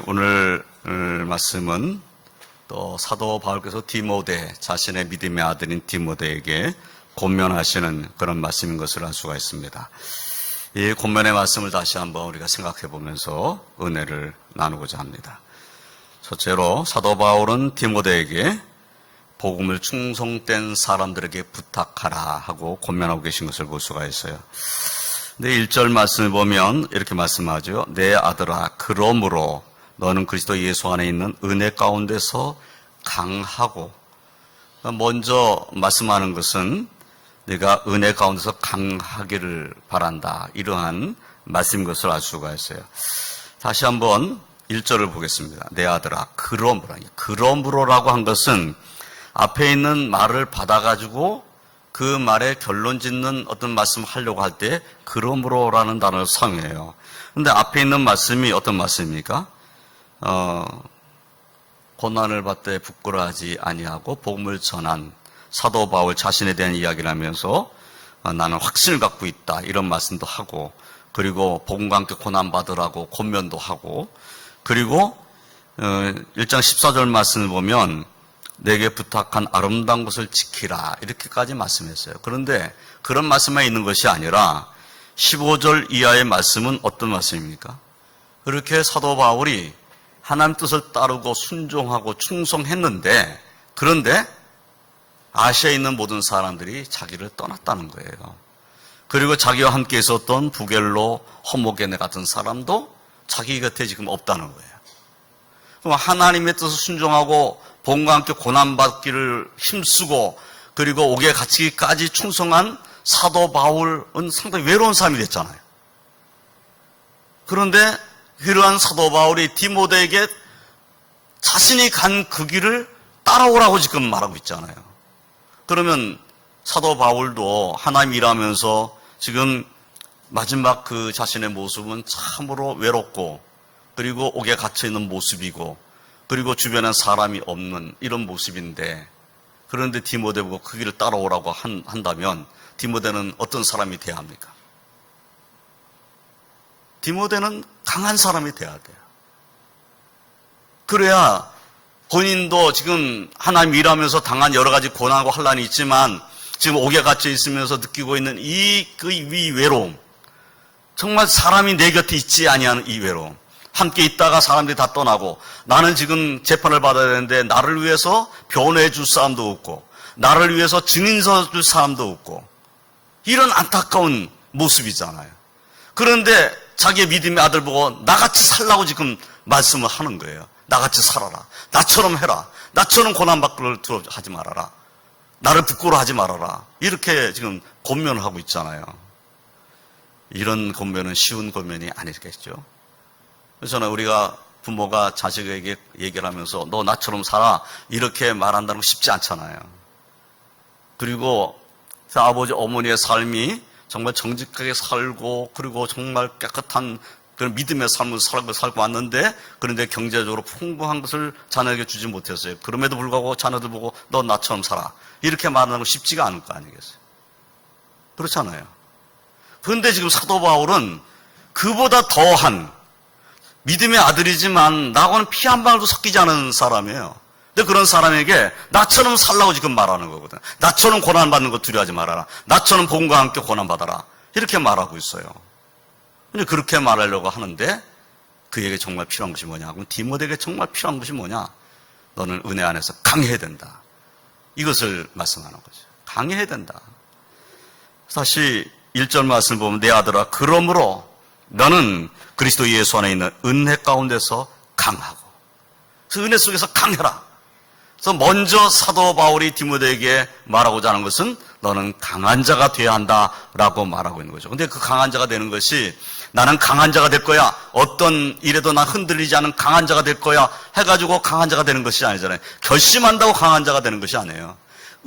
오늘 말씀은 또 사도 바울께서 디모데, 자신의 믿음의 아들인 디모데에게 권면하시는 그런 말씀인 것을 알 수가 있습니다. 이 권면의 말씀을 다시 한번 우리가 생각해 보면서 은혜를 나누고자 합니다. 첫째로 사도 바울은 디모데에게 복음을 충성된 사람들에게 부탁하라 하고 권면하고 계신 것을 볼 수가 있어요. 근데 1절 말씀을 보면 이렇게 말씀하죠. 내 아들아, 그러므로 너는 그리스도 예수 안에 있는 은혜 가운데서 강하고, 먼저 말씀하는 것은 내가 은혜 가운데서 강하기를 바란다, 이러한 말씀인 것을 알 수가 있어요. 다시 한번 1절을 보겠습니다. 내 아들아, 그러므로라고 한 것은 앞에 있는 말을 받아가지고 그 말에 결론 짓는 어떤 말씀을 하려고 할 때 그러므로라는 단어를 사용해요. 그런데 앞에 있는 말씀이 어떤 말씀입니까? 고난을 받되 부끄러워하지 아니하고 복음을 전한 사도 바울 자신에 대한 이야기를 하면서 나는 확신을 갖고 있다, 이런 말씀도 하고, 그리고 복음과 함께 고난 받으라고 권면도 하고, 그리고 1장 14절 말씀을 보면 내게 부탁한 아름다운 것을 지키라, 이렇게까지 말씀했어요. 그런데 그런 말씀만 있는 것이 아니라 15절 이하의 말씀은 어떤 말씀입니까? 그렇게 사도 바울이 하나님 뜻을 따르고 순종하고 충성했는데, 그런데 아시아에 있는 모든 사람들이 자기를 떠났다는 거예요. 그리고 자기와 함께 있었던 부겔로, 허모게네 같은 사람도 자기 곁에 지금 없다는 거예요. 그럼 하나님의 뜻을 순종하고 복음과 함께 고난받기를 힘쓰고 그리고 옥에 갇히기까지 충성한 사도 바울은 상당히 외로운 삶이 됐잖아요. 그런데 그러한 사도 바울이 디모데에게 자신이 간 그 길을 따라오라고 지금 말하고 있잖아요. 그러면 사도 바울도 하나님 일하면서 지금 마지막 그 자신의 모습은 참으로 외롭고, 그리고 옥에 갇혀있는 모습이고, 그리고 주변에 사람이 없는 이런 모습인데, 그런데 디모데 보고 그 길을 따라오라고 한다면 디모데는 어떤 사람이 돼야 합니까? 디모데는 강한 사람이 돼야 돼요. 그래야 본인도 지금 하나님 일하면서 당한 여러 가지 고난하고 환란이 있지만 지금 옥에 갇혀 있으면서 느끼고 있는 이 외로움, 정말 사람이 내 곁에 있지 아니하는 이 외로움, 함께 있다가 사람들이 다 떠나고 나는 지금 재판을 받아야 되는데 나를 위해서 변호해 줄 사람도 없고 나를 위해서 증인 서 줄 사람도 없고, 이런 안타까운 모습이잖아요. 그런데 자기의 믿음의 아들 보고 나같이 살라고 지금 말씀을 하는 거예요. 나같이 살아라, 나처럼 해라, 나처럼 고난받기를 하지 말아라, 나를 부끄러워하지 말아라, 이렇게 지금 권면을 하고 있잖아요. 이런 권면은 쉬운 권면이 아니겠죠. 그래서 저는 우리가 부모가 자식에게 얘기를 하면서 너 나처럼 살아, 이렇게 말한다는 거 쉽지 않잖아요. 그리고 아버지 어머니의 삶이 정말 정직하게 살고 그리고 정말 깨끗한 그런 믿음의 삶을 살고 왔는데, 그런데 경제적으로 풍부한 것을 자녀에게 주지 못했어요. 그럼에도 불구하고 자녀들 보고 너 나처럼 살아, 이렇게 말하는 건 쉽지가 않을 거 아니겠어요. 그렇잖아요. 그런데 지금 사도 바울은 그보다 더한 믿음의 아들이지만 나하고는 피 한 방울도 섞이지 않은 사람이에요. 근데 그런 사람에게 나처럼 살라고 지금 말하는 거거든. 나처럼 고난받는 거 두려워하지 말아라, 나처럼 복음과 함께 고난받아라, 이렇게 말하고 있어요. 근데 그렇게 말하려고 하는데 그에게 정말 필요한 것이 뭐냐? 그럼 디모데에게 정말 필요한 것이 뭐냐? 너는 은혜 안에서 강해야 된다, 이것을 말씀하는 거죠. 강해야 된다. 다시 1절 말씀을 보면 내 아들아, 그러므로 너는 그리스도 예수 안에 있는 은혜 가운데서 강하고, 그 은혜 속에서 강해라. 그래서 먼저 사도 바울이 디모데에게 말하고자 하는 것은 너는 강한 자가 되어야 한다라고 말하고 있는 거죠. 근데 그 강한 자가 되는 것이 나는 강한 자가 될 거야, 어떤 일에도 난 흔들리지 않은 강한 자가 될 거야 해가지고 강한 자가 되는 것이 아니잖아요. 결심한다고 강한 자가 되는 것이 아니에요.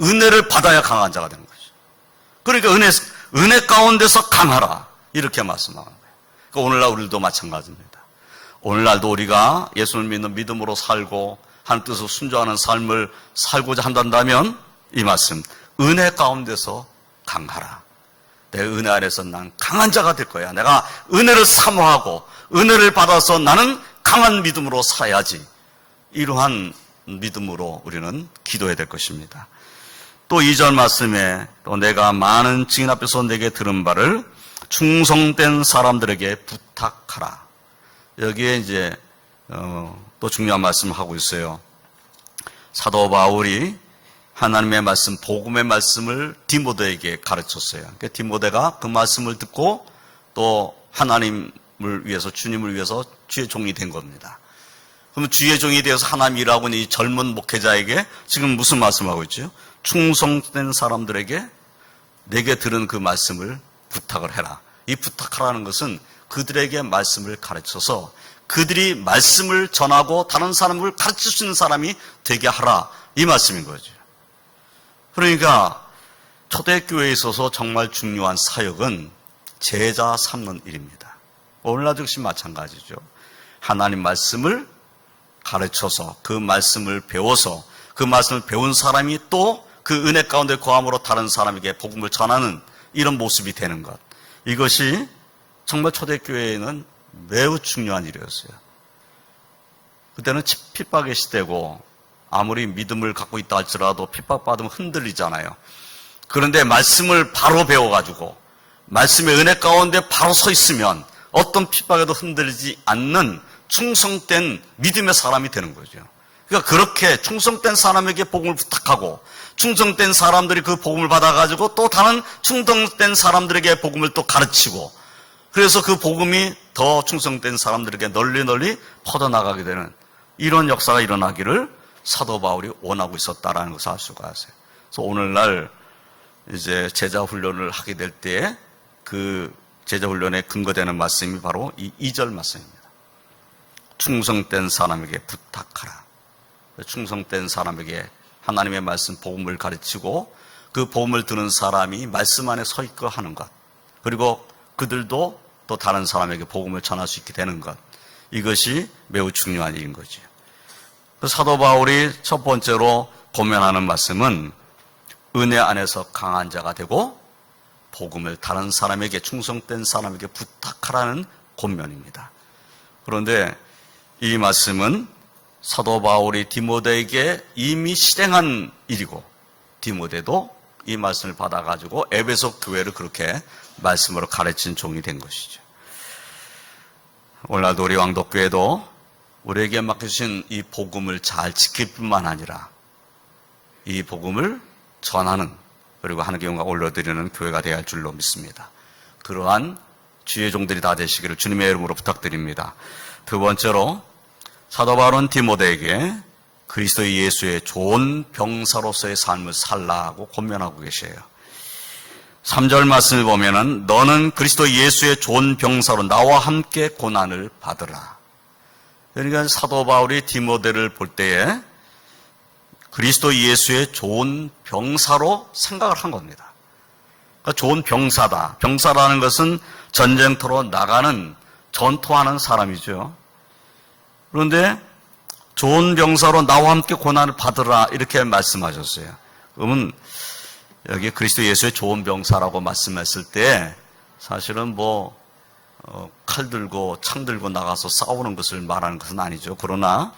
은혜를 받아야 강한 자가 되는 거죠. 그러니까 은혜 가운데서 강하라, 이렇게 말씀하는 거예요. 그러니까 오늘날 우리도 마찬가지입니다. 오늘날도 우리가 예수를 믿는 믿음으로 살고 하나님 뜻을 순종하는 삶을 살고자 한다면 이 말씀, 은혜 가운데서 강하라. 내 은혜 안에서 난 강한 자가 될 거야. 내가 은혜를 사모하고 은혜를 받아서 나는 강한 믿음으로 살아야지. 이러한 믿음으로 우리는 기도해야 될 것입니다. 또 2절 말씀에 또 내가 많은 증인 앞에서 내게 들은 바를 충성된 사람들에게 부탁하라. 여기에 이제 또 중요한 말씀을 하고 있어요. 사도 바울이 하나님의 말씀, 복음의 말씀을 디모데에게 가르쳤어요. 그러니까 디모데가 그 말씀을 듣고 또 하나님을 위해서, 주님을 위해서 주의 종이 된 겁니다. 그러면 주의 종이 되어서 하나님 일하고 있는 이 젊은 목회자에게 지금 무슨 말씀하고 있죠? 충성된 사람들에게 내게 들은 그 말씀을 부탁을 해라. 이 부탁하라는 것은 그들에게 말씀을 가르쳐서 그들이 말씀을 전하고 다른 사람을 가르칠 수 있는 사람이 되게 하라. 이 말씀인 거죠. 그러니까 초대교회에 있어서 정말 중요한 사역은 제자 삼는 일입니다. 오늘날도 역시 마찬가지죠. 하나님 말씀을 가르쳐서 그 말씀을 배워서 그 말씀을 배운 사람이 또 그 은혜 가운데 거함으로 다른 사람에게 복음을 전하는 이런 모습이 되는 것. 이것이 정말 초대교회에는 매우 중요한 일이었어요. 그때는 핍박의 시대고 아무리 믿음을 갖고 있다 할지라도 핍박받으면 흔들리잖아요. 그런데 말씀을 바로 배워가지고 말씀의 은혜 가운데 바로 서 있으면 어떤 핍박에도 흔들리지 않는 충성된 믿음의 사람이 되는 거죠. 그러니까 그렇게 충성된 사람에게 복음을 부탁하고 충성된 사람들이 그 복음을 받아가지고 또 다른 충성된 사람들에게 복음을 또 가르치고 그래서 그 복음이 더 충성된 사람들에게 널리 퍼져나가게 되는 이런 역사가 일어나기를 사도 바울이 원하고 있었다라는 것을 알 수가 있어요. 그래서 오늘날 이제 제자 훈련을 하게 될 때에 그 제자 훈련에 근거되는 말씀이 바로 이 2절 말씀입니다. 충성된 사람에게 부탁하라. 충성된 사람에게 하나님의 말씀 복음을 가르치고 그 복음을 들은 사람이 말씀 안에 서 있고 하는 것. 그리고 그들도 또 다른 사람에게 복음을 전할 수 있게 되는 것. 이것이 매우 중요한 일인 거죠. 사도 바울이 첫 번째로 고면하는 말씀은 은혜 안에서 강한 자가 되고 복음을 다른 사람에게 충성된 사람에게 부탁하라는 권면입니다. 그런데 이 말씀은 사도 바울이 디모데에게 이미 실행한 일이고 디모데도 이 말씀을 받아가지고 에베소 교회를 그렇게 말씀으로 가르친 종이 된 것이죠. 오늘날도 우리 왕덕교회도 우리에게 맡겨주신 이 복음을 잘 지킬 뿐만 아니라 이 복음을 전하는 그리고 하나님께 영광 올려드리는 교회가 되어야 할 줄로 믿습니다. 그러한 주의 종들이 다 되시기를 주님의 이름으로 부탁드립니다. 두 번째로 사도 바울은 디모데에게 그리스도 예수의 좋은 병사로서의 삶을 살라고 권면하고 계세요. 3절 말씀을 보면은 너는 그리스도 예수의 좋은 병사로 나와 함께 고난을 받으라. 그러니까 사도 바울이 디모데를 볼 때에 그리스도 예수의 좋은 병사로 생각을 한 겁니다. 그러니까 좋은 병사다. 병사라는 것은 전쟁터로 나가는 전투하는 사람이죠. 그런데 좋은 병사로 나와 함께 고난을 받으라 이렇게 말씀하셨어요. 그러면 여기 그리스도 예수의 좋은 병사라고 말씀했을 때 사실은 칼 들고 창 들고 나가서 싸우는 것을 말하는 것은 아니죠. 그러나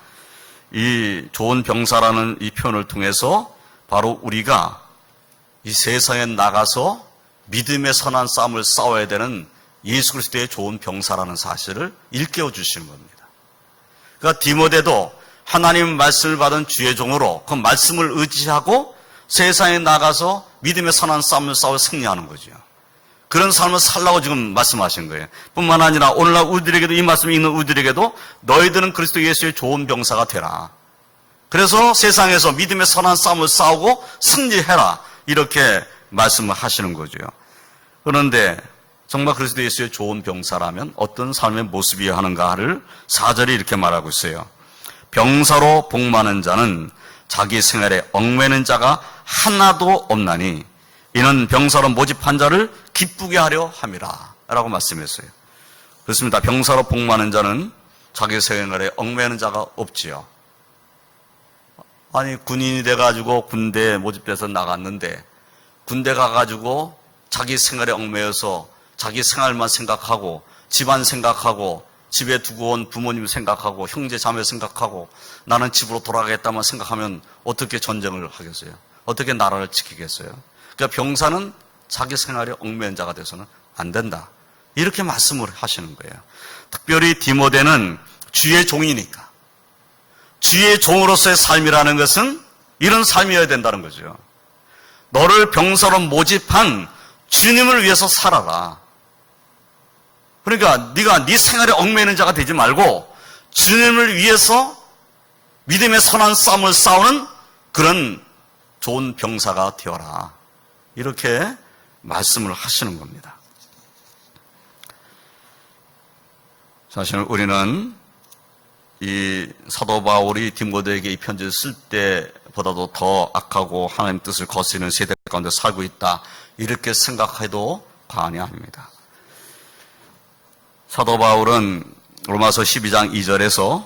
이 좋은 병사라는 이 표현을 통해서 바로 우리가 이 세상에 나가서 믿음의 선한 싸움을 싸워야 되는 예수 그리스도의 좋은 병사라는 사실을 일깨워 주시는 겁니다. 그러니까 디모데도 하나님 말씀을 받은 주의 종으로 그 말씀을 의지하고 세상에 나가서 믿음의 선한 싸움을 싸워 승리하는 거죠. 그런 삶을 살라고 지금 말씀하신 거예요. 뿐만 아니라 오늘날 우리들에게도 이 말씀을 읽는 우리들에게도 너희들은 그리스도 예수의 좋은 병사가 되라. 그래서 세상에서 믿음의 선한 싸움을 싸우고 승리해라. 이렇게 말씀을 하시는 거죠. 그런데 정말 그리스도 예수의 좋은 병사라면 어떤 삶의 모습이어야 하는가를 4절이 이렇게 말하고 있어요. 병사로 복 많은 자는 자기 생활에 얽매는 자가 하나도 없나니 이는 병사로 모집한 자를 기쁘게 하려 함이라 라고 말씀했어요. 그렇습니다. 병사로 복 많은 자는 자기 생활에 얽매는 자가 없지요. 아니 군인이 돼가지고 군대에 모집돼서 나갔는데 군대 가가지고 자기 생활에 얽매여서 자기 생활만 생각하고 집안 생각하고 집에 두고 온 부모님 생각하고 형제 자매 생각하고 나는 집으로 돌아가겠다만 생각하면 어떻게 전쟁을 하겠어요? 어떻게 나라를 지키겠어요? 그러니까 병사는 자기 생활에 얽매인 자가 돼서는 안 된다. 이렇게 말씀을 하시는 거예요. 특별히 디모데는 주의 종이니까. 주의 종으로서의 삶이라는 것은 이런 삶이어야 된다는 거죠. 너를 병사로 모집한 주님을 위해서 살아라. 그러니까 네가 네 생활에 얽매이는 자가 되지 말고 주님을 위해서 믿음의 선한 싸움을 싸우는 그런 좋은 병사가 되어라. 이렇게 말씀을 하시는 겁니다. 사실 우리는 이 사도 바울이 디모데에게 이 편지를 쓸 때보다도 더 악하고 하나님 뜻을 거스르는 세대 가운데 살고 있다. 이렇게 생각해도 과언이 아닙니다. 사도 바울은 로마서 12장 2절에서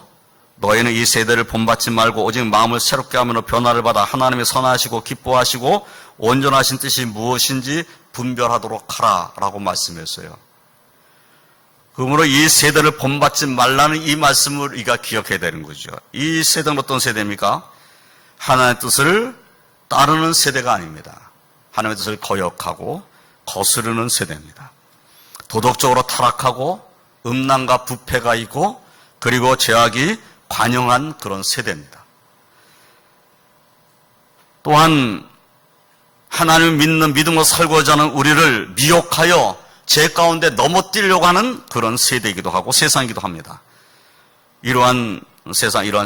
너희는 이 세대를 본받지 말고 오직 마음을 새롭게 하므로 변화를 받아 하나님의 선하시고 기뻐하시고 온전하신 뜻이 무엇인지 분별하도록 하라 라고 말씀했어요. 그러므로 이 세대를 본받지 말라는 이 말씀을 우리가 기억해야 되는 거죠. 이 세대는 어떤 세대입니까? 하나님의 뜻을 따르는 세대가 아닙니다. 하나님의 뜻을 거역하고 거스르는 세대입니다. 도덕적으로 타락하고 음란과 부패가 있고 그리고 죄악이 관영한 그런 세대입니다. 또한 하나님을 믿는 믿음으로 살고자 하는 우리를 미혹하여 죄 가운데 넘어뜨리려고 하는 그런 세대이기도 하고 세상이기도 합니다. 이러한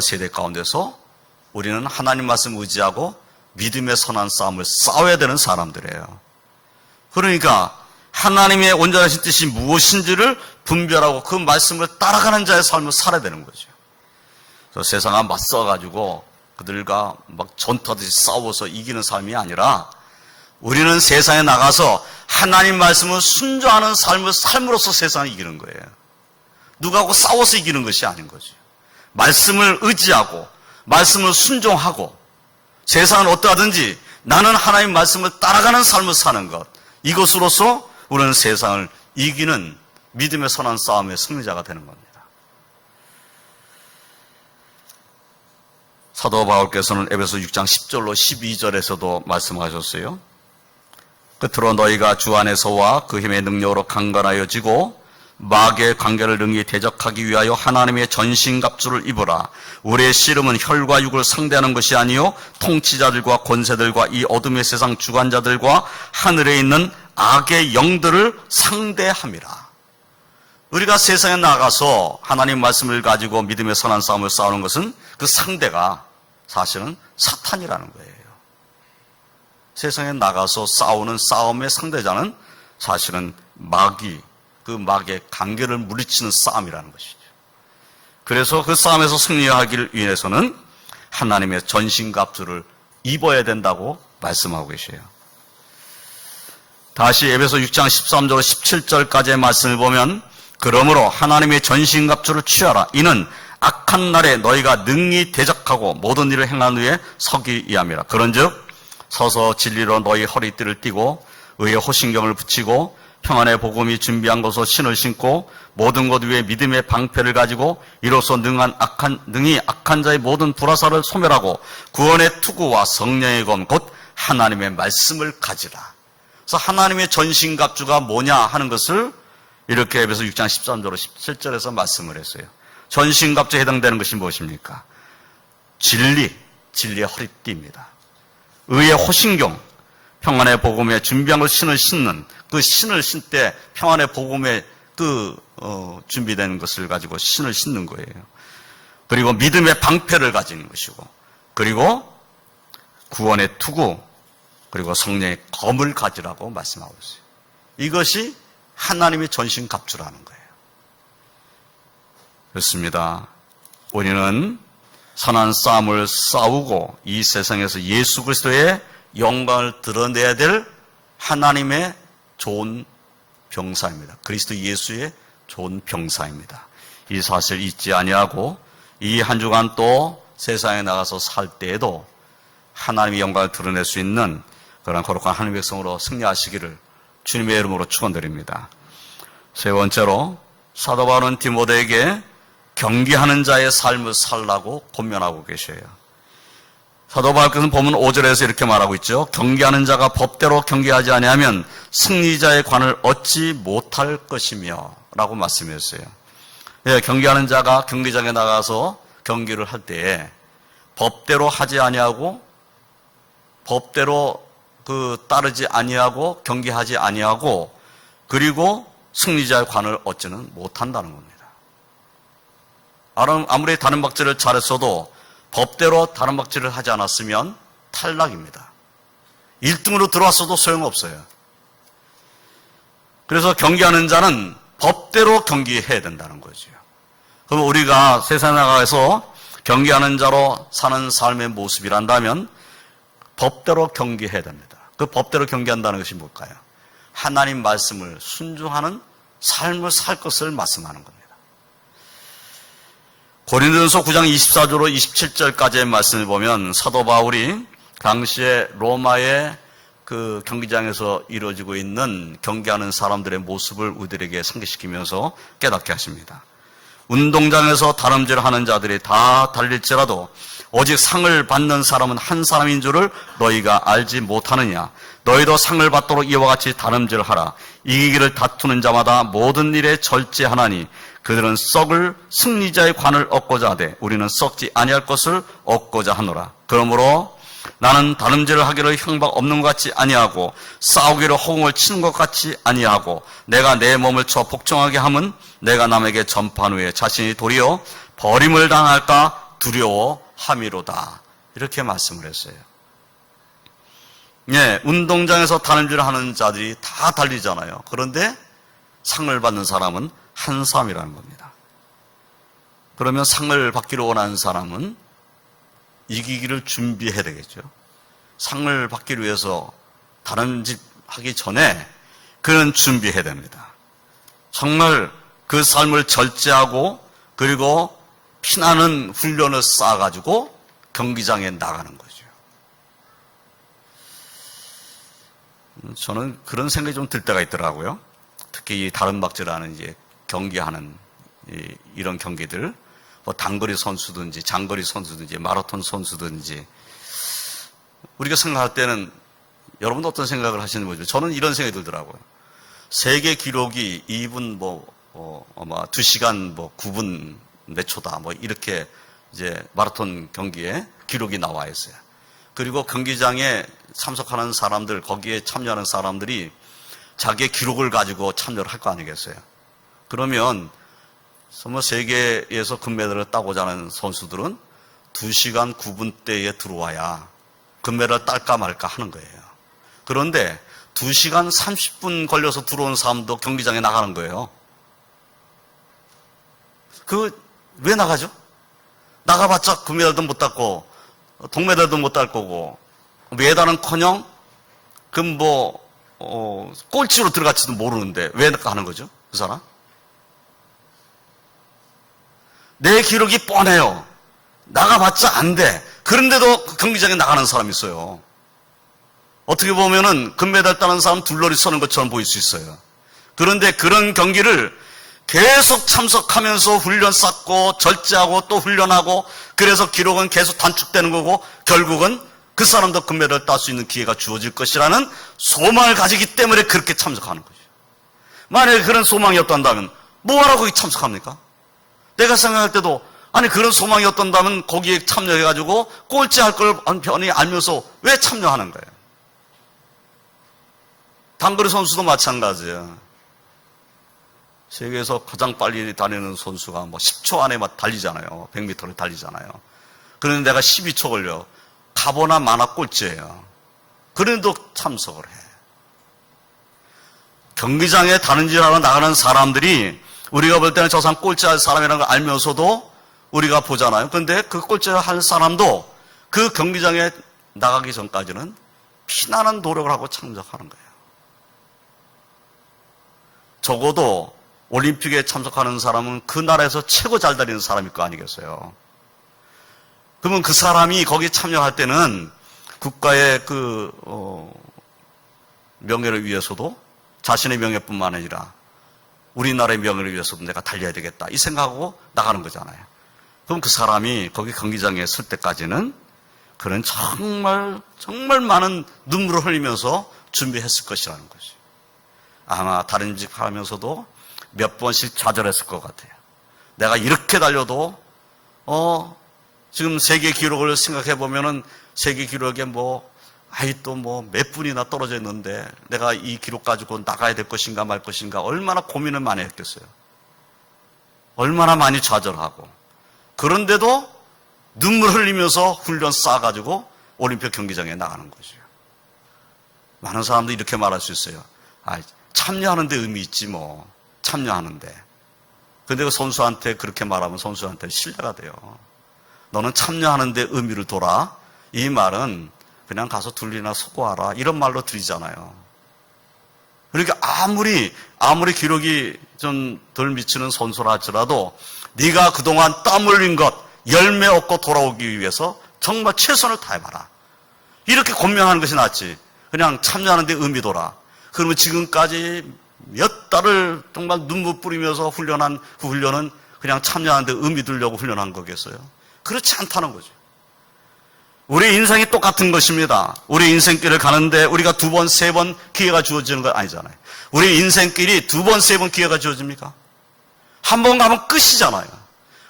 세대 가운데서 우리는 하나님 말씀 의지하고 믿음의 선한 싸움을 싸워야 되는 사람들이에요. 그러니까 하나님의 온전하신 뜻이 무엇인지를 분별하고 그 말씀을 따라가는 자의 삶을 살아야 되는 거죠. 그래서 세상과 맞서가지고 그들과 막 전투하듯이 싸워서 이기는 삶이 아니라 우리는 세상에 나가서 하나님 말씀을 순종하는 삶을 삶으로써 세상을 이기는 거예요. 누구하고 싸워서 이기는 것이 아닌 거죠. 말씀을 의지하고 말씀을 순종하고 세상은 어떠하든지 나는 하나님 말씀을 따라가는 삶을 사는 것, 이것으로서 우리는 세상을 이기는 믿음의 선한 싸움의 승리자가 되는 겁니다. 사도 바울께서는 에베소 6장 10절로 12절에서도 말씀하셨어요. 끝으로 너희가 주 안에서와 그 힘의 능력으로 강건하여지고 마귀의 관계를 능히 대적하기 위하여 하나님의 전신갑주를 입으라. 우리의 씨름은 혈과 육을 상대하는 것이 아니요 통치자들과 권세들과 이 어둠의 세상 주관자들과 하늘에 있는 악의 영들을 상대함이라. 우리가 세상에 나가서 하나님 말씀을 가지고 믿음의 선한 싸움을 싸우는 것은 그 상대가 사실은 사탄이라는 거예요. 세상에 나가서 싸우는 싸움의 상대자는 사실은 마귀, 그 마귀의 관계를 물리치는 싸움이라는 것이죠. 그래서 그 싸움에서 승리하기를 위해서는 하나님의 전신갑주를 입어야 된다고 말씀하고 계셔요. 다시 에베소 6장 13절 17절까지의 말씀을 보면 그러므로 하나님의 전신갑주를 취하라. 이는 악한 날에 너희가 능히 대적하고 모든 일을 행한 후에 서기 위함이라. 그런즉 서서 진리로 너희 허리띠를 띠고 의의 호신경을 붙이고 평안의 복음이 준비한 것으로 신을 신고 모든 것 위에 믿음의 방패를 가지고 이로써 능히 악한 자의 모든 불화살을 소멸하고 구원의 투구와 성령의 검 곧 하나님의 말씀을 가지라. 그래서 하나님의 전신갑주가 뭐냐 하는 것을 이렇게 에베소 6장 13절로 17절에서 말씀을 했어요. 전신갑주에 해당되는 것이 무엇입니까? 진리의 허리띠입니다. 의의 호신경, 평안의 복음에 준비한 걸 신을 신는 그 신을 신 때 평안의 복음에 준비된 것을 가지고 신을 신는 거예요. 그리고 믿음의 방패를 가지는 것이고, 그리고 구원의 투구, 그리고 성령의 검을 가지라고 말씀하고 있어요. 이것이 하나님의 전신갑주라는 거예요. 그렇습니다. 우리는 선한 싸움을 싸우고 이 세상에서 예수 그리스도의 영광을 드러내야 될 하나님의 좋은 병사입니다. 그리스도 예수의 좋은 병사입니다. 이 사실 잊지 아니하고 이 한 주간 또 세상에 나가서 살 때에도 하나님의 영광을 드러낼 수 있는 그런 거룩한 하나님의 백성으로 승리하시기를 주님의 이름으로 축원드립니다. 세 번째로 사도 바울은 디모데에게 경계하는 자의 삶을 살라고 권면하고 계셔요. 사도 바울께서는 보면 5절에서 이렇게 말하고 있죠. 경계하는 자가 법대로 경계하지 아니하면 승리자의 관을 얻지 못할 것이며 라고 말씀했어요. 예, 경계하는 자가 경기장에 나가서 경기를 할 때에 법대로 하지 아니하고 법대로 따르지 아니하고 경계하지 아니하고 그리고 승리자의 관을 얻지는 못한다는 겁니다. 아무리 다른 박질을 잘했어도 법대로 다른 박질을 하지 않았으면 탈락입니다. 1등으로 들어왔어도 소용없어요. 그래서 경기하는 자는 법대로 경기해야 된다는 거죠. 그럼 우리가 세상에 나가서 경기하는 자로 사는 삶의 모습이란다면 법대로 경기해야 됩니다. 그 법대로 경기한다는 것이 뭘까요? 하나님 말씀을 순종하는 삶을 살 것을 말씀하는 겁니다. 고린도전서 9장 24절로 27절까지의 말씀을 보면 사도 바울이 당시에 로마의 그 경기장에서 이루어지고 있는 경기하는 사람들의 모습을 우리들에게 상기시키면서 깨닫게 하십니다. 운동장에서 다름질하는 자들이 다 달릴지라도 오직 상을 받는 사람은 한 사람인 줄을 너희가 알지 못하느냐. 너희도 상을 받도록 이와 같이 다름질하라. 이기기를 다투는 자마다 모든 일에 절제하나니 그들은 썩을 승리자의 관을 얻고자 하되 우리는 썩지 아니할 것을 얻고자 하노라. 그러므로 나는 다름질을 하기를 형박 없는 것 같이 아니하고 싸우기를 허공을 치는 것 같이 아니하고 내가 내 몸을 쳐 복종하게 함은 내가 남에게 전파한 후에 자신이 도리어 버림을 당할까 두려워함이로다. 이렇게 말씀을 했어요. 예, 운동장에서 다름질을 하는 자들이 다 달리잖아요. 그런데 상을 받는 사람은 한 사람이라는 겁니다. 그러면 상을 받기를 원하는 사람은 이기기를 준비해야 되겠죠. 상을 받기 위해서 다름질 하기 전에 그는 준비해야 됩니다. 정말 그 삶을 절제하고 그리고 피나는 훈련을 쌓아가지고 경기장에 나가는 거죠. 저는 그런 생각이 좀 들 때가 있더라고요. 특히 이 다름박질하는 이제 경기하는 이런 경기들, 뭐 단거리 선수든지 장거리 선수든지 마라톤 선수든지 우리가 생각할 때는 여러분 어떤 생각을 하시는 거죠? 저는 이런 생각이 들더라고요. 세계 기록이 2분 아마 2시간 9분 몇 초다 이렇게 이제 마라톤 경기에 기록이 나와 있어요. 그리고 경기장에 참석하는 사람들, 거기에 참여하는 사람들이 자기의 기록을 가지고 참여를 할 거 아니겠어요? 그러면 정말 세계에서 금메달을 따고자 하는 선수들은 2시간 9분대에 들어와야 금메달을 딸까 말까 하는 거예요. 그런데 2시간 30분 걸려서 들어온 사람도 경기장에 나가는 거예요. 왜 나가죠? 나가봤자 금메달도 못 땄고 동메달도 못 딸 거고 메달은커녕 꼴찌로 들어갈지도 모르는데 왜 가는 거죠? 그 사람? 내 기록이 뻔해요. 나가봤자 안 돼. 그런데도 경기장에 나가는 사람이 있어요. 어떻게 보면은 금메달 따는 사람 둘러리 서는 것처럼 보일 수 있어요. 그런데 그런 경기를 계속 참석하면서 훈련 쌓고 절제하고 또 훈련하고 그래서 기록은 계속 단축되는 거고 결국은 그 사람도 금메달을 딸 수 있는 기회가 주어질 것이라는 소망을 가지기 때문에 그렇게 참석하는 거죠. 만약에 그런 소망이 없단다면 뭐하러 거기 참석합니까? 내가 생각할 때도 그런 소망이 없단다면 거기에 참여해가지고 꼴찌할 걸 편히 알면서 왜 참여하는 거예요? 단거리 선수도 마찬가지예요. 세계에서 가장 빨리 다니는 선수가 10초 안에 달리잖아요. 100m를 달리잖아요. 그런데 내가 12초 걸려. 가보나 마나 꼴찌예요. 그런데도 참석을 해. 경기장에 다른질하러 나가는 사람들이 우리가 볼 때는 저 사람 꼴찌할 사람이라는 걸 알면서도 우리가 보잖아요. 그런데 그 꼴찌할 사람도 그 경기장에 나가기 전까지는 피나는 노력을 하고 참석하는 거예요. 적어도 올림픽에 참석하는 사람은 그 나라에서 최고 잘 다니는 사람일 거 아니겠어요? 그러면 그 사람이 거기에 참여할 때는 국가의 명예를 위해서도 자신의 명예뿐만 아니라 우리나라의 명예를 위해서도 내가 달려야 되겠다. 이 생각하고 나가는 거잖아요. 그럼 그 사람이 거기 경기장에 설 때까지는 그런 정말 많은 눈물을 흘리면서 준비했을 것이라는 거죠. 아마 다른 집 하면서도 몇 번씩 좌절했을 것 같아요. 내가 이렇게 달려도 지금 세계 기록을 생각해 보면은 세계 기록에 또 몇 분이나 떨어져 있는데 내가 이 기록 가지고 나가야 될 것인가 말 것인가 얼마나 고민을 많이 했겠어요. 얼마나 많이 좌절하고. 그런데도 눈물 흘리면서 훈련 쌓아가지고 올림픽 경기장에 나가는 거죠. 많은 사람들이 이렇게 말할 수 있어요. 참여하는데 의미 있지 참여하는데. 근데 그 선수한테 그렇게 말하면 선수한테 신뢰가 돼요. 너는 참여하는데 의미를 둬라. 이 말은 그냥 가서 둘리나 수고하라 이런 말로 드리잖아요. 그러니까 아무리 기록이 좀 덜 미치는 선수라 할지라도 네가 그동안 땀 흘린 것 열매 얻고 돌아오기 위해서 정말 최선을 다해봐라. 이렇게 권면하는 것이 낫지. 그냥 참여하는데 의미 둬라. 그러면 지금까지 몇 달을 정말 눈물 뿌리면서 훈련한 그 훈련은 그냥 참여하는데 의미 두려고 훈련한 거겠어요? 그렇지 않다는 거죠. 우리 인생이 똑같은 것입니다. 우리 인생길을 가는데 우리가 두 번, 세 번 기회가 주어지는 건 아니잖아요. 우리 인생길이 두 번, 세 번 기회가 주어집니까? 한 번 가면 끝이잖아요.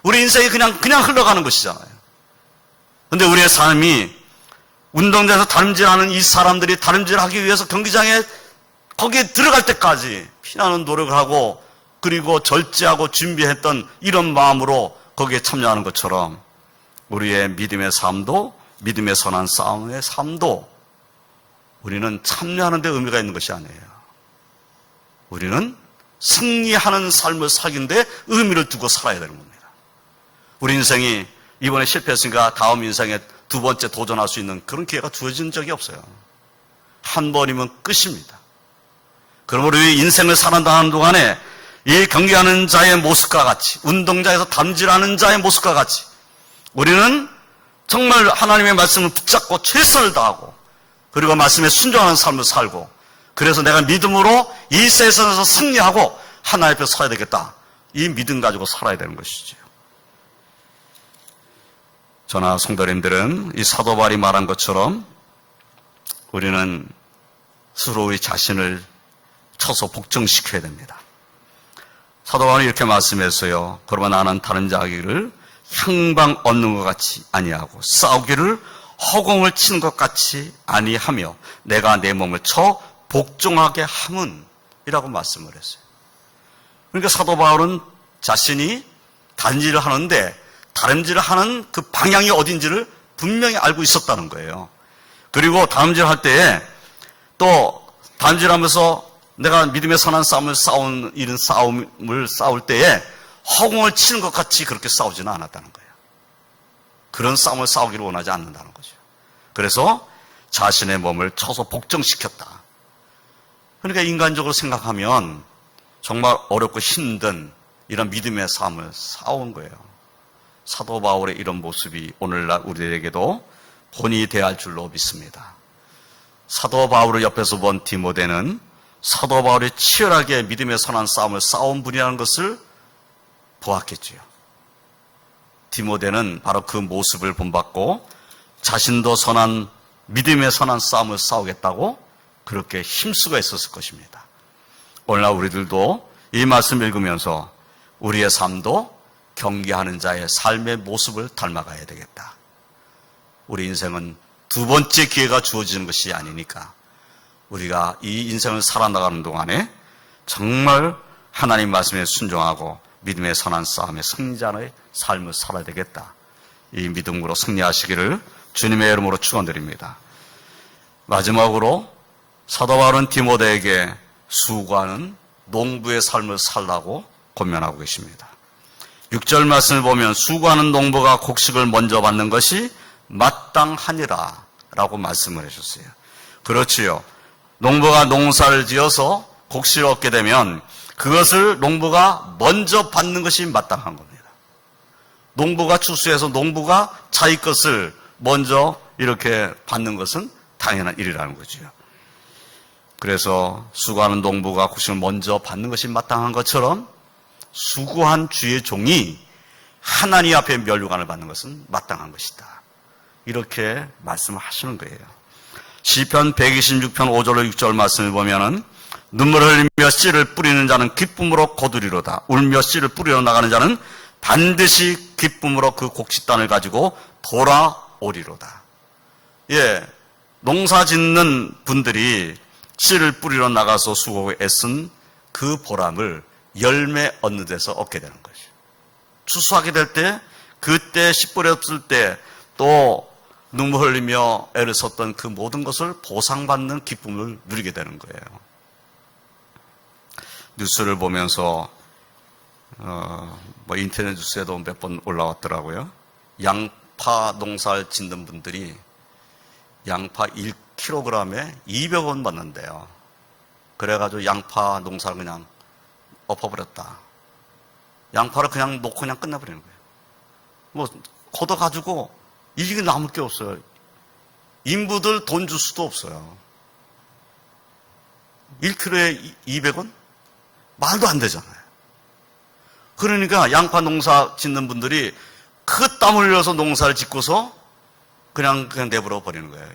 우리 인생이 그냥 흘러가는 것이잖아요. 그런데 우리의 삶이 운동장에서 다름질하는 이 사람들이 다름질하기 위해서 경기장에 거기에 들어갈 때까지 피나는 노력을 하고 그리고 절제하고 준비했던 이런 마음으로 거기에 참여하는 것처럼 우리의 믿음의 삶도 믿음의 선한 싸움의 삶도 우리는 참여하는 데 의미가 있는 것이 아니에요. 우리는 승리하는 삶을 살기는데 의미를 두고 살아야 되는 겁니다. 우리 인생이 이번에 실패했으니까 다음 인생에 두 번째 도전할 수 있는 그런 기회가 주어진 적이 없어요. 한 번이면 끝입니다. 그러므로 우리 인생을 살아가는 동안에 이 경기하는 자의 모습과 같이 운동장에서 담질하는 자의 모습과 같이 우리는 정말 하나님의 말씀을 붙잡고 최선을 다하고 그리고 말씀에 순종하는 삶을 살고 그래서 내가 믿음으로 이 세상에서 승리하고 하나님 앞에 서야 되겠다. 이 믿음 가지고 살아야 되는 것이죠. 저나 성도님들은 이 사도 바울이 말한 것처럼 우리는 스스로 우리 자신을 쳐서 복종시켜야 됩니다. 사도 바울이 이렇게 말씀했어요. 그러면 나는 다른 자기를 향방 얻는 것 같이 아니하고 싸우기를 허공을 치는 것 같이 아니하며 내가 내 몸을 쳐 복종하게 함은 이라고 말씀을 했어요. 그러니까 사도 바울은 자신이 다른지를 하는데 다른지를 하는 그 방향이 어딘지를 분명히 알고 있었다는 거예요. 그리고 다른지를 할 때에 또 다른지를 하면서 내가 믿음의 선한 싸움을 이런 싸움을 싸울 때에 허공을 치는 것 같이 그렇게 싸우지는 않았다는 거예요. 그런 싸움을 싸우기를 원하지 않는다는 거죠. 그래서 자신의 몸을 쳐서 복종시켰다. 그러니까 인간적으로 생각하면 정말 어렵고 힘든 이런 믿음의 삶을 싸운 거예요. 사도 바울의 이런 모습이 오늘날 우리에게도 본이 되어야 할 줄로 믿습니다. 사도 바울을 옆에서 본 디모데는 사도 바울이 치열하게 믿음의 선한 싸움을 싸운 분이라는 것을 보았겠지요. 디모데는 바로 그 모습을 본받고 자신도 믿음의 선한 싸움을 싸우겠다고 그렇게 힘쓰고 있었을 것입니다. 오늘날 우리들도 이 말씀 읽으면서 우리의 삶도 경계하는 자의 삶의 모습을 닮아가야 되겠다. 우리 인생은 두 번째 기회가 주어지는 것이 아니니까 우리가 이 인생을 살아나가는 동안에 정말 하나님 말씀에 순종하고 믿음의 선한 싸움의 승리자의 삶을 살아야 되겠다. 이 믿음으로 승리하시기를 주님의 이름으로 축원드립니다. 마지막으로 사도 바울은 디모데에게 수고하는 농부의 삶을 살라고 권면하고 계십니다. 6절 말씀을 보면 수고하는 농부가 곡식을 먼저 받는 것이 마땅하니라 라고 말씀을 해주셨어요. 그렇지요. 농부가 농사를 지어서 곡식을 얻게 되면 그것을 농부가 먼저 받는 것이 마땅한 겁니다. 농부가 추수해서 농부가 자기 것을 먼저 이렇게 받는 것은 당연한 일이라는 거죠. 그래서 수고하는 농부가 곡식을 먼저 받는 것이 마땅한 것처럼 수고한 주의 종이 하나님 앞에 면류관을 받는 것은 마땅한 것이다. 이렇게 말씀을 하시는 거예요. 시편 126편 5절로 6절 말씀을 보면은 눈물을 흘리며 씨를 뿌리는 자는 기쁨으로 거두리로다. 울며 씨를 뿌리러 나가는 자는 반드시 기쁨으로 그 곡식단을 가지고 돌아오리로다. 예, 농사 짓는 분들이 씨를 뿌리러 나가서 수고하고 애쓴 그 보람을 열매 얻는 데서 얻게 되는 것이죠. 추수하게 될 때, 그때 씨 뿌렸을 때 또 눈물 흘리며 애를 썼던 그 모든 것을 보상받는 기쁨을 누리게 되는 거예요. 뉴스를 보면서 인터넷 뉴스에도 몇 번 올라왔더라고요. 양파 농사를 짓는 분들이 양파 1kg에 200원 받는데요. 그래가지고 양파 농사를 그냥 엎어버렸다. 양파를 그냥 놓고 그냥 끝내버리는 거예요. 뭐 걷어가지고 이게 남을 게 없어요. 인부들 돈 줄 수도 없어요. 1kg에 200원? 말도 안 되잖아요. 그러니까 양파 농사 짓는 분들이 그 땀 흘려서 농사를 짓고서 그냥 내버려 버리는 거예요.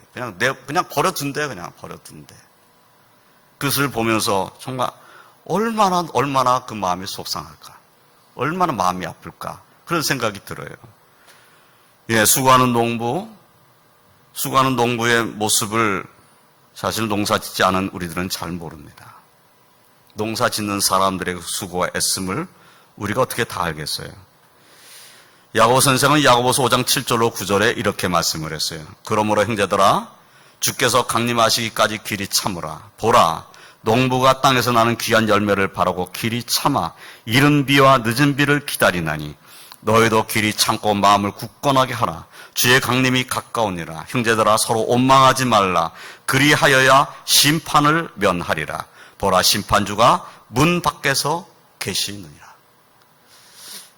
그냥 버려둔대, 그냥 버려둔대. 그것을 보면서 정말 얼마나 그 마음이 속상할까. 얼마나 마음이 아플까. 그런 생각이 들어요. 예, 수고하는 농부의 모습을 사실 농사 짓지 않은 우리들은 잘 모릅니다. 농사 짓는 사람들의 수고와 애씀을 우리가 어떻게 다 알겠어요? 야고보 선생은 야고보서 5장 7절로 9절에 이렇게 말씀을 했어요. 그러므로 형제들아, 주께서 강림하시기까지 길이 참으라. 보라, 농부가 땅에서 나는 귀한 열매를 바라고 길이 참아 이른 비와 늦은 비를 기다리나니 너희도 길이 참고 마음을 굳건하게 하라. 주의 강림이 가까우니라. 형제들아, 서로 원망하지 말라. 그리하여야 심판을 면하리라. 보라, 심판주가 문 밖에서 계시느니라.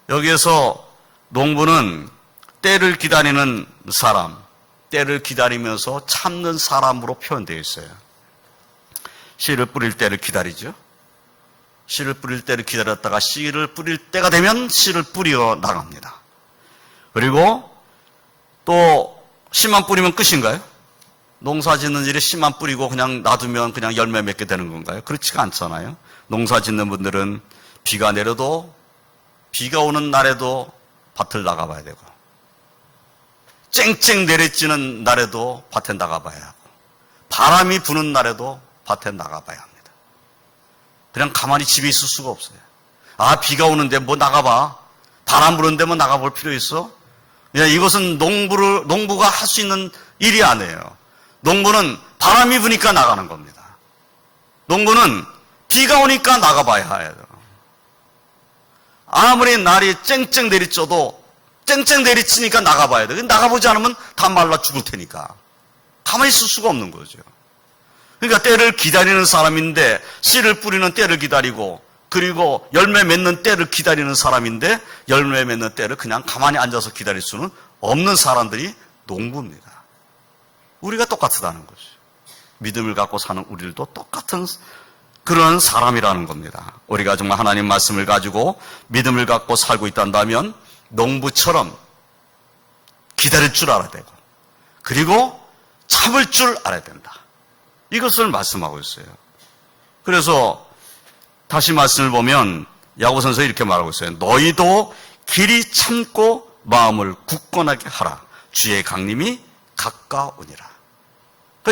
여기에서 농부는 때를 기다리는 사람, 때를 기다리면서 참는 사람으로 표현되어 있어요. 씨를 뿌릴 때를 기다리죠. 씨를 뿌릴 때를 기다렸다가 씨를 뿌릴 때가 되면 씨를 뿌리러 나갑니다. 그리고 또 씨만 뿌리면 끝인가요? 농사 짓는 일에 씨만 뿌리고 그냥 놔두면 그냥 열매 맺게 되는 건가요? 그렇지가 않잖아요. 농사 짓는 분들은 비가 내려도, 비가 오는 날에도 밭을 나가봐야 되고, 쨍쨍 내리쬐는 날에도 밭에 나가봐야 하고, 바람이 부는 날에도 밭에 나가봐야 합니다. 그냥 가만히 집에 있을 수가 없어요. 아, 비가 오는데 뭐 나가봐. 바람 부는데 뭐 나가볼 필요 있어? 이것은 농부가 할 수 있는 일이 아니에요. 농부는 바람이 부니까 나가는 겁니다. 농부는 비가 오니까 나가봐야 해요. 아무리 날이 쨍쨍 내리쳐도 쨍쨍 내리치니까 나가봐야 돼. 나가보지 않으면 다 말라 죽을 테니까. 가만히 있을 수가 없는 거죠. 그러니까 때를 기다리는 사람인데, 씨를 뿌리는 때를 기다리고, 그리고 열매 맺는 때를 기다리는 사람인데, 열매 맺는 때를 그냥 가만히 앉아서 기다릴 수는 없는 사람들이 농부입니다. 우리가 똑같다는 거죠. 믿음을 갖고 사는 우리들도 똑같은 그런 사람이라는 겁니다. 우리가 정말 하나님 말씀을 가지고 믿음을 갖고 살고 있단다면 농부처럼 기다릴 줄 알아야 되고, 그리고 참을 줄 알아야 된다. 이것을 말씀하고 있어요. 그래서 다시 말씀을 보면 야고보서에서 이렇게 말하고 있어요. 너희도 길이 참고 마음을 굳건하게 하라. 주의 강림이 가까우니라.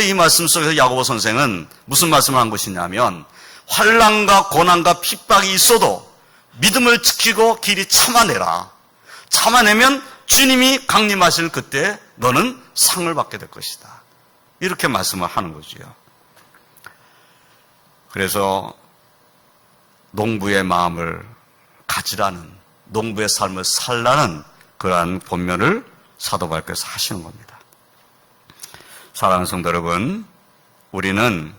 이 말씀 속에서 야고보 선생은 무슨 말씀을 한 것이냐면, 환난과 고난과 핍박이 있어도 믿음을 지키고 길이 참아내라. 참아내면 주님이 강림하실 그때 너는 상을 받게 될 것이다. 이렇게 말씀을 하는 거지요. 그래서 농부의 마음을 가지라는, 농부의 삶을 살라는 그러한 본면을 사도 바울께서 하시는 겁니다. 사랑하는 성도 여러분, 우리는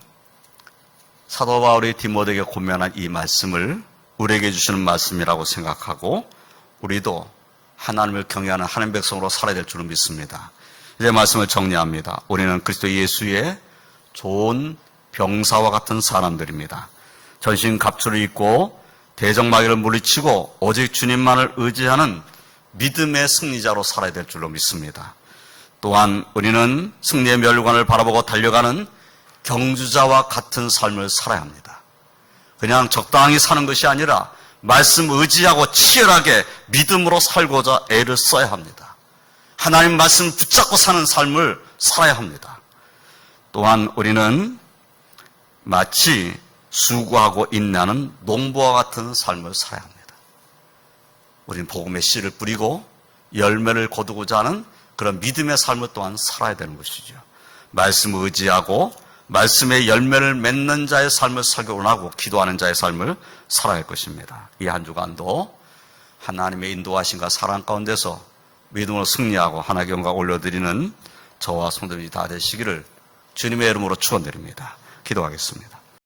사도 바울이 디모데에게 권면한 이 말씀을 우리에게 주시는 말씀이라고 생각하고, 우리도 하나님을 경외하는 하나님 백성으로 살아야 될 줄을 믿습니다. 이제 말씀을 정리합니다. 우리는 그리스도 예수의 좋은 병사와 같은 사람들입니다. 전신 갑주를 입고 대적마귀를 물리치고 오직 주님만을 의지하는 믿음의 승리자로 살아야 될 줄로 믿습니다. 또한 우리는 승리의 멸관을 바라보고 달려가는 경주자와 같은 삶을 살아야 합니다. 그냥 적당히 사는 것이 아니라 말씀 의지하고 치열하게 믿음으로 살고자 애를 써야 합니다. 하나님 말씀 붙잡고 사는 삶을 살아야 합니다. 또한 우리는 마치 수고하고 인내하는 농부와 같은 삶을 살아야 합니다. 우리는 복음의 씨를 뿌리고 열매를 거두고자 하는 그런 믿음의 삶을 또한 살아야 되는 것이죠. 말씀을 의지하고 말씀의 열매를 맺는 자의 삶을 살기 원하고 기도하는 자의 삶을 살아야 할 것입니다. 이 한 주간도 하나님의 인도하심과 사랑 가운데서 믿음으로 승리하고 하나님께 영광 올려드리는 저와 성도님이 다 되시기를 주님의 이름으로 축원드립니다. 기도하겠습니다.